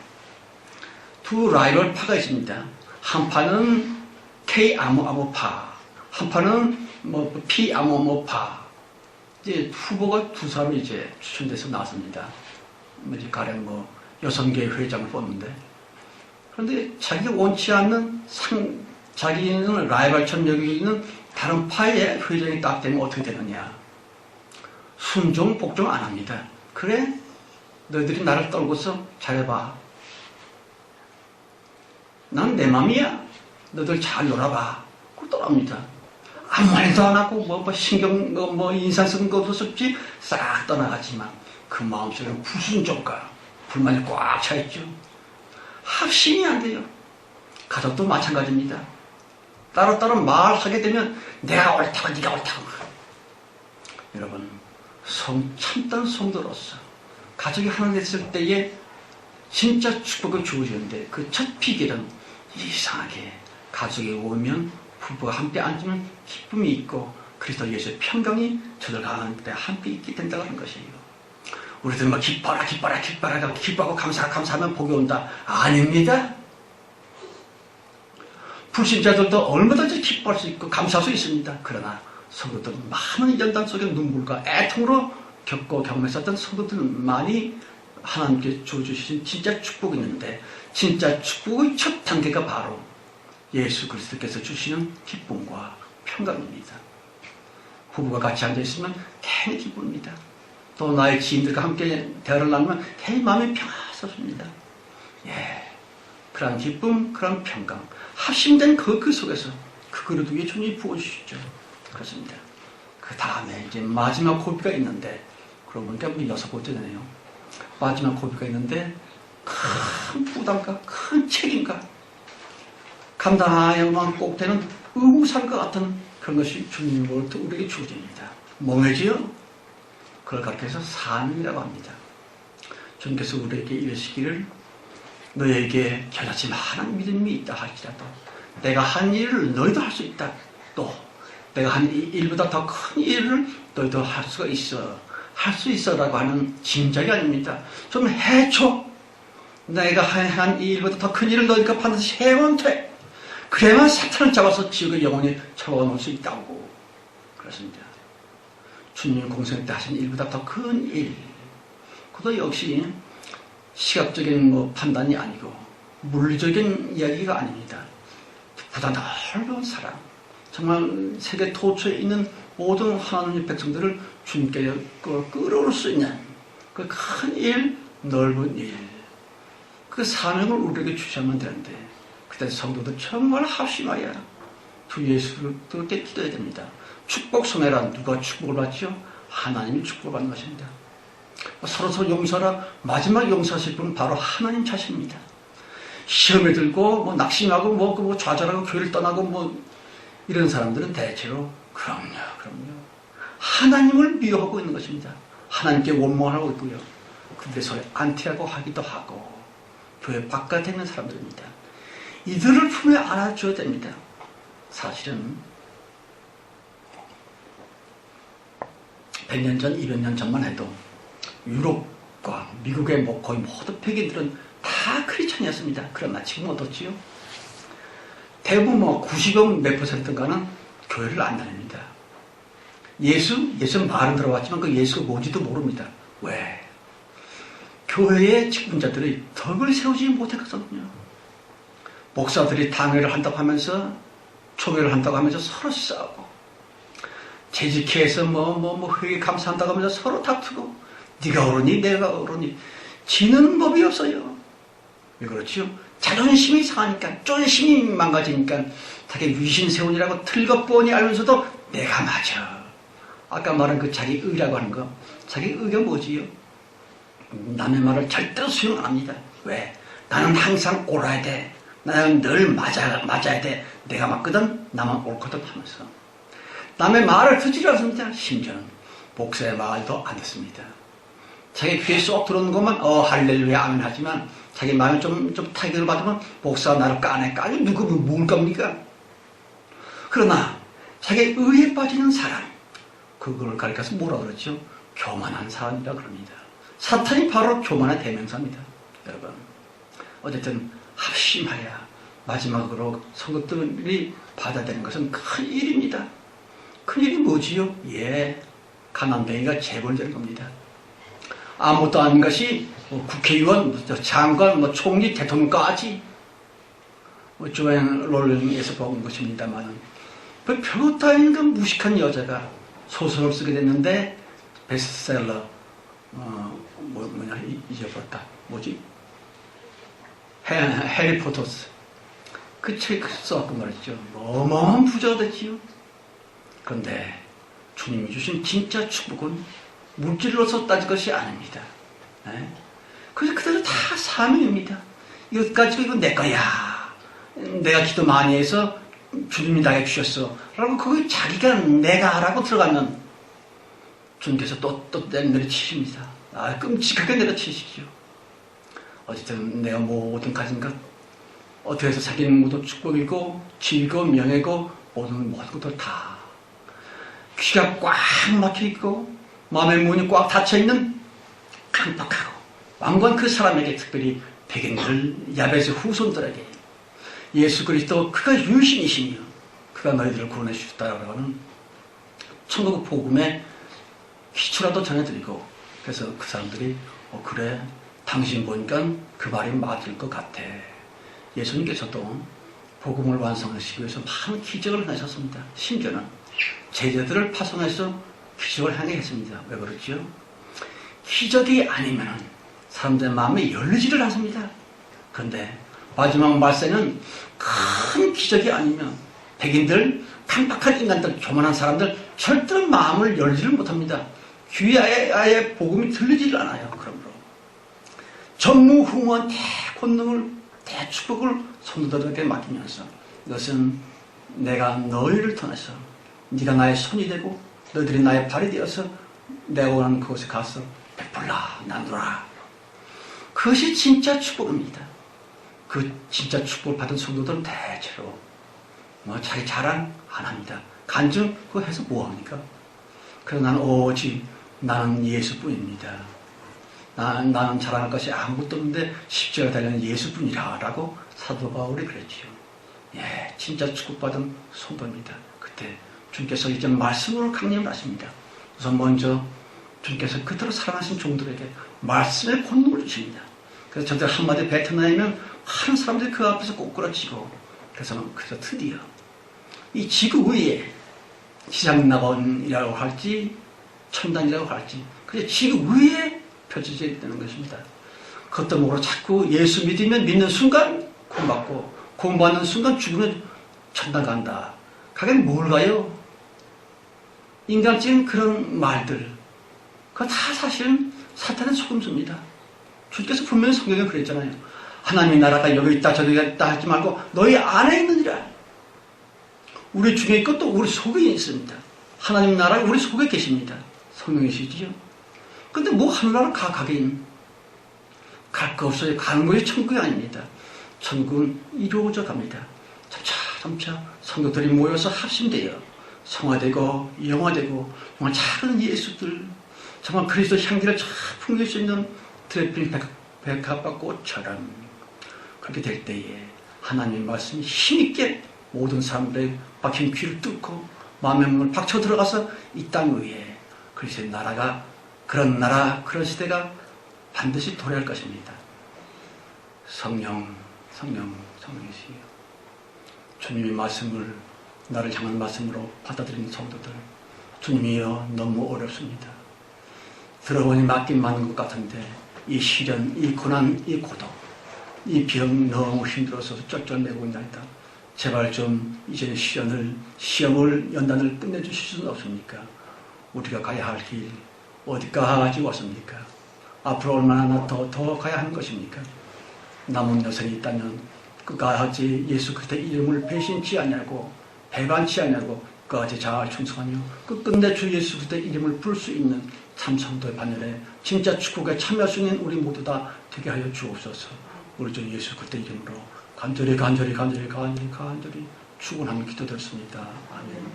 두 라이벌 파가 있습니다. 한 파는 K 아모파, 한 파는 뭐 P 아모파. 이제 후보가 두 사람이 이제 추천돼서 나왔습니다. 가령 뭐 여성계 회장을 뽑는데, 그런데 자기가 원치 않는 자기는 라이벌처럼 여기는 다른 파의 회장이 딱 되면 어떻게 되느냐? 순종 복종 안 합니다. 그래? 너희들이 나를 떨고서 잘해봐. 난 내 맘이야. 너희들 잘 놀아봐. 그걸 떠납니다. 아무 말도 안 하고 신경 인상 쓰는 것도 없이 싹 떠나가지만 그 마음속에는 불순종과 불만이 꽉 차있죠. 합심이 안 돼요. 가족도 마찬가지입니다. 따로따로 말하게 되면 내가 옳다고 네가 옳다고. 여러분, 참된 성도로서 가족이 하나 됐을 때에 진짜 축복이 주어지는데 그 첫 비결은 이상하게 가족이 오면 부부가 함께 앉으면 기쁨이 있고 그리스도 예수의 평강이 저들 가운데 함께 있게 된다는 것이에요. 우리들 막 기뻐라 기뻐하고 감사하면 복이 온다. 아닙니다. 불신자들도 얼마든지 기뻐할 수 있고 감사할 수 있습니다. 그러나 성도들 많은 연단 속에 눈물과 애통으로 겪고 경험했었던 성도들만이 하나님께 주신 진짜 축복이 있는데, 진짜 축복의 첫 단계가 바로 예수 그리스도께서 주시는 기쁨과 평강입니다. 부부가 같이 앉아있으면 괜히 기쁩니다. 또 나의 지인들과 함께 대화를 나누면 괜히 마음이 평안해집니다. 그런 기쁨, 그런 평강, 합심된 그 속에서 그 그릇 위에 주님이 부어주시죠. 그렇습니다. 그 다음에 이제 마지막 고비가 있는데, 그러고 보니까 6번째 되네요. 마지막 고비가 있는데 큰 부담과 큰 책임과 감당하여만 꼭 되는 의무사과 같은 그런 것이 주님으로부터 우리에게 주어집니다. 뭐지요? 그걸 가르쳐서 사명이라고 합니다. 주님께서 우리에게 이르시기를 너에게 겨자씨 많은 믿음이 있다 할지라도 내가 한 일을 너희도 할 수 있다. 또 내가 한 일보다 더 큰 일을 너희도 할 수가 있어. 할 수 있어라고 하는 짐작이 아닙니다. 좀 해줘. 내가 한 이 일보다 더 큰 일을 너희가 반드시 해면 돼. 그래야만 사탄을 잡아서 지옥의 영혼에 쳐넣을 수 있다고. 그렇습니다. 주님 공생 때 하신 일보다 더 큰 일. 그것도 역시 시각적인 판단이 아니고 물리적인 이야기가 아닙니다. 보다 넓은 사랑. 정말 세계 도처에 있는 모든 하나님의 백성들을 주님께 끌어올 수 있는 그 큰 일, 넓은 일, 그 사명을 우리에게 주시면 되는데, 그때 성도들 정말 합심하여 주 예수께 기도해야 됩니다. 축복 성회란 누가 축복을 받죠? 하나님이 축복을 받는 것입니다. 서로 용서라. 마지막 용서하실 분은 바로 하나님 자신입니다. 시험에 들고 낙심하고 좌절하고 교회를 떠나고 이런 사람들은 대체로 그럼요. 하나님을 미워하고 있는 것입니다. 하나님께 원망하고 있고요. 근데 소리 안티하고 하기도 하고 교회 바깥에 있는 사람들입니다. 이들을 품에 안아줘야 됩니다. 사실은 100년 전, 200년 전만 해도 유럽과 미국의 거의 모든 백인들은 다 크리스천이었습니다. 그러나 지금 어떻지요? 대부분 90몇 몇 %인가는 교회를 안 다닙니다. 예수 말은 들어봤지만 그 예수가 뭔지도 모릅니다. 왜? 교회의 직분자들이 덕을 세우지 못했거든요. 목사들이 당회를 한다고 하면서 총회를 한다고 하면서 서로 싸우고, 재직회에서 회계 감사한다고 하면서 서로 다투고, 네가 옳으니 내가 옳으니 지는 법이 없어요. 왜 그렇지요? 자존심이 상하니까, 쫀심이 망가지니까 자기 위신 세운이라고 틀겁보니 알면서도 내가 맞아. 아까 말한 그 자기 의라고 하는 거, 자기 의가 뭐지요? 남의 말을 절대로 수용 안 합니다. 왜? 나는 항상 옳아야 돼. 나는 늘 맞아야 돼. 내가 맞거든. 나만 옳거든 하면서 남의 말을 듣지 않습니다. 심지어는 목사의 말도 안 듣습니다. 자기 귀에 쏙 들어오는 것만 할렐루야 아멘 하지만 자기 마음에 좀 타격을 받으면 목사가 나를 까네. 누구 뭘 겁니까? 그러나 자기 의에 빠지는 사람, 그걸 가리켜서 뭐라 그러죠? 교만한 사람이라 그럽니다. 사탄이 바로 교만의 대명사입니다. 여러분, 어쨌든 합심하여 마지막으로 성도들이 받아야 되는 것은 큰 일입니다. 큰 일이 뭐지요? 가난뱅이가 재벌되는 겁니다. 아무것도 아닌 것이 국회의원, 장관, 총리, 대통령까지 조앤 롤링에서 본 것입니다만 별것도 아닌 그 무식한 여자가 소설을 쓰게 됐는데 베스트셀러 잊어버렸다. 뭐지? 해리포터스 그 책 써갖고 말했죠. 어마어마한 부자가 됐지요. 그런데 주님이 주신 진짜 축복은 물질로서 따질 것이 아닙니다. 그래서 그대로 다 사명입니다. 이것 가지고 이거 내 거야. 내가 기도 많이 해서 주님이 나에게 주셨어. 라고 그거 자기가 내가 라고 들어가면 주님께서 또 내려치십니다. 끔찍하게 내려치시죠. 어쨌든 내가 모든 가진 것 어떻게 해서 자기는 모두 축복이고 지위고 명예고 모든 것들 다 귀가 꽉 막혀있고 마음의 문이 꽉 닫혀있는 깜빡하고 완고한 그 사람에게 특별히 백인들 야베스 후손들에게 예수 그리스도 그가 유신이시며 그가 너희들을 구원해 주셨다라고 하는 천국 복음의 기초라도 전해드리고 그래서 그 사람들이 그래 당신 보니까 그 말이 맞을 것 같아. 예수님께서도 복음을 완성하시기 위해서 많은 기적을 하셨습니다. 심지어는 제자들을 파송해서 기적을 향해 했습니다. 왜 그렇죠? 기적이 아니면 사람들의 마음이 열리지를 않습니다. 그런데 마지막 말세는 큰 기적이 아니면 백인들, 깜빡한 인간들, 교만한 사람들 절대로 마음을 열지를 못합니다. 귀에 아예 복음이 들리지를 않아요. 그러므로 전무후무한 대권능을 대축복을 성도들에게 맡기면서 이것은 내가 너희를 통해서 네가 나의 손이 되고 너희들이 나의 발이 되어서 내가 원하는 그곳에 가서 베풀라 나누라. 그것이 진짜 축복입니다. 그 진짜 축복을 받은 성도들은 대체로 자기 자랑 안 합니다. 간증 그거 해서 뭐합니까? 그래서 나는 오직 나는 예수뿐입니다. 나는 자랑할 것이 아무것도 없는데 십자가 달리는 예수뿐이라 라고 사도 바울이 그랬지요. 진짜 축복받은 성도입니다. 그때 주님께서 이제 말씀으로 강림을 하십니다. 우선 먼저 주님께서 그대로 사랑하신 종들에게 말씀의 권능을 주십니다. 그래서 저들 한마디 뱉어내면 많은 사람들이 그 앞에서 꼬꾸라치고 그래서 드디어 이 지구 위에 지상낙원이라고 할지 천당이라고 할지 그래서 지구 위에 펼쳐져 있다는 것입니다. 그것도 모르고 자꾸 예수 믿으면 믿는 순간 구원받고 구원받는 순간 죽으면 천당 간다. 가긴 뭘 가요? 인간적인 그런 말들 그거 다 사실은 사탄의 속임수입니다. 주님께서 분명히 성경에 그랬잖아요. 하나님의 나라가 여기 있다 저기 있다 하지 말고 너희 안에 있느니라. 우리 중에 있고 또 우리 속에 있습니다. 하나님 나라가 우리 속에 계십니다. 성령이시지요. 근데 뭐 하늘나라 가긴 갈 거 없어요. 가는 것이 천국이 아닙니다. 천국은 이루어져 갑니다. 점차 성도들이 모여서 합심되어 성화되고 영화되고 정말 작은 예수들 정말 그리스도 향기를 쫙 풍길 수 있는 드레핀 백합꽃처럼 그렇게 될 때에 하나님의 말씀이 힘있게 모든 사람들의 박힌 귀를 뚫고 마음의 문을 박쳐 들어가서 이 땅 위에 그리스도의 나라가 그런 나라 그런 시대가 반드시 도래할 것입니다. 성령이시여 주님의 말씀을 나를 향한 말씀으로 받아들이는 성도들 주님이여 너무 어렵습니다. 들어보니 맞긴 맞는 것 같은데 이 시련, 이 고난, 이 고독, 이 병 너무 힘들어서 쩔쩔매고 있나이다. 제발 좀 이제 시험을 연단을 끝내주실 수는 없습니까? 우리가 가야 할 길 어디까지 왔습니까? 앞으로 얼마나 더 가야 하는 것입니까? 남은 여생이 있다면 끝까지 예수 그리스도의 이름을 배신치 아니하고 배반치 아니하고 끝까지 잘 충성하며 끝끝내 주 예수 그리스도의 이름을 부를 수 있는 참 성도의 반열에 진짜 축복에 참여할 수 있는 우리 모두 다 되게 하여 주옵소서. 우리 주 예수 그리스도의 이름으로 간절히 축원하며 기도드렸습니다. 아멘.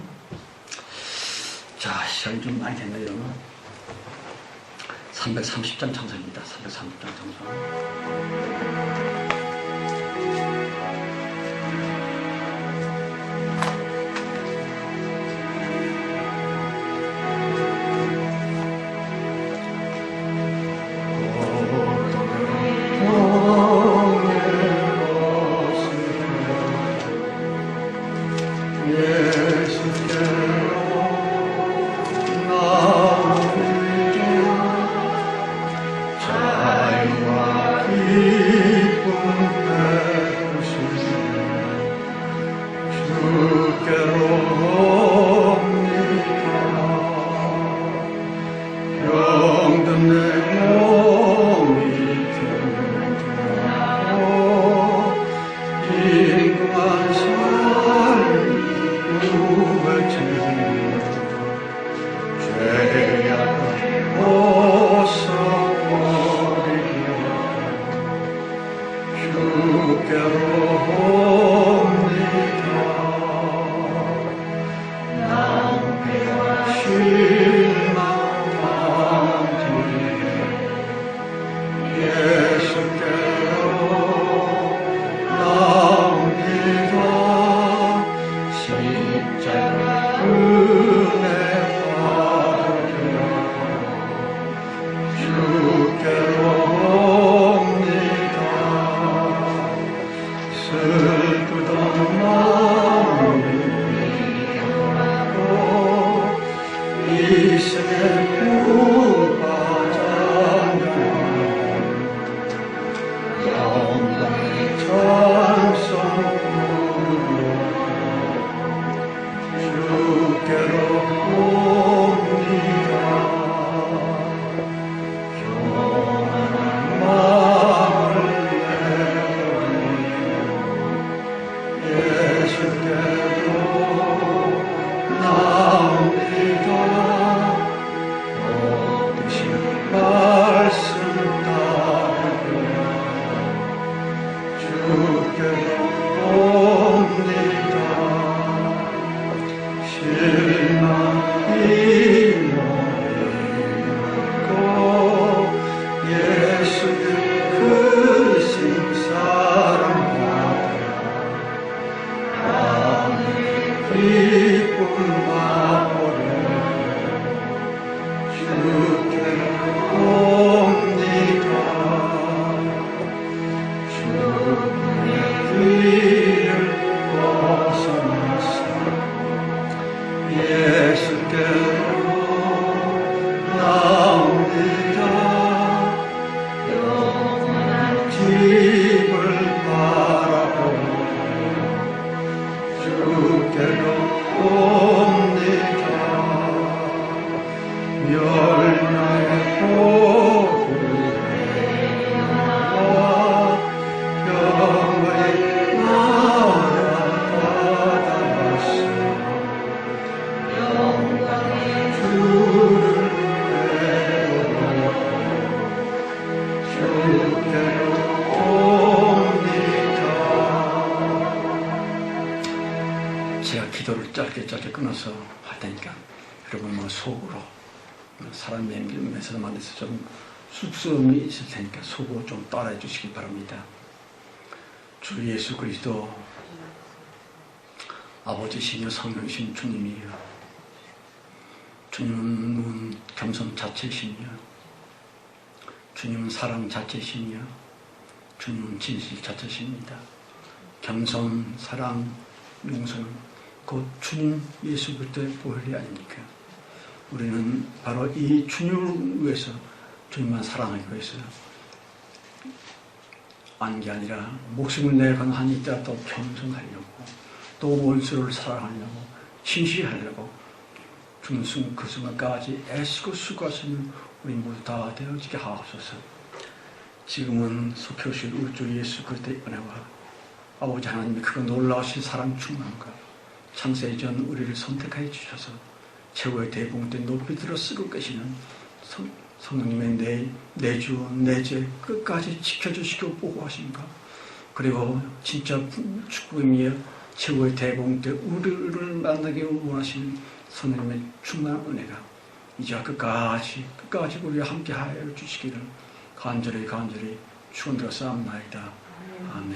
자, 시간이 좀 많이 됐네요. 330장 찬송입니다. 330장 찬송. 제가 기도를 짧게 끊어서 할 테니까 여러분 속으로 사람 메시지 만들어서 좀 쑥스러움이 있을 테니까 속으로 좀 따라해 주시기 바랍니다. 주 예수 그리스도 아버지시며 성령이신 주님이요, 주님은 겸손 자체이시며, 주님은 사랑 자체이시며, 주님은 진실 자체이십니다. 겸손, 사랑, 용서는 곧 주님 예수 그리스도의 보혈이 아닙니까? 우리는 바로 이 주님을 위해서, 주님만 사랑하기 위해서 한 게 아니라 목숨을 내건 한이 있더라도 겸손하려고, 또 원수를 사랑하려고, 진실하려고 죽는 그 순간까지 애쓰고 수고하시는 우리 모두 다 되어지게 하옵소서. 지금은 속해 오실 우리 주 예수 그리스도의 은혜와 아버지 하나님의 그 놀라우신 사랑 충만과 창세 이전 우리를 선택하여 주셔서 최고의 대봉대 높이 들어 쓰고 계시는 성령님의 내주 내재 끝까지 지켜주시고 보호하신가, 그리고 진짜 축복이며 최고의 대봉대 우리를 만나게 원하시는 성령님의 충만한 은혜가 이제와 끝까지 우리와 함께 하여 주시기를 간절히 축원드려 싸움나이다. 아멘.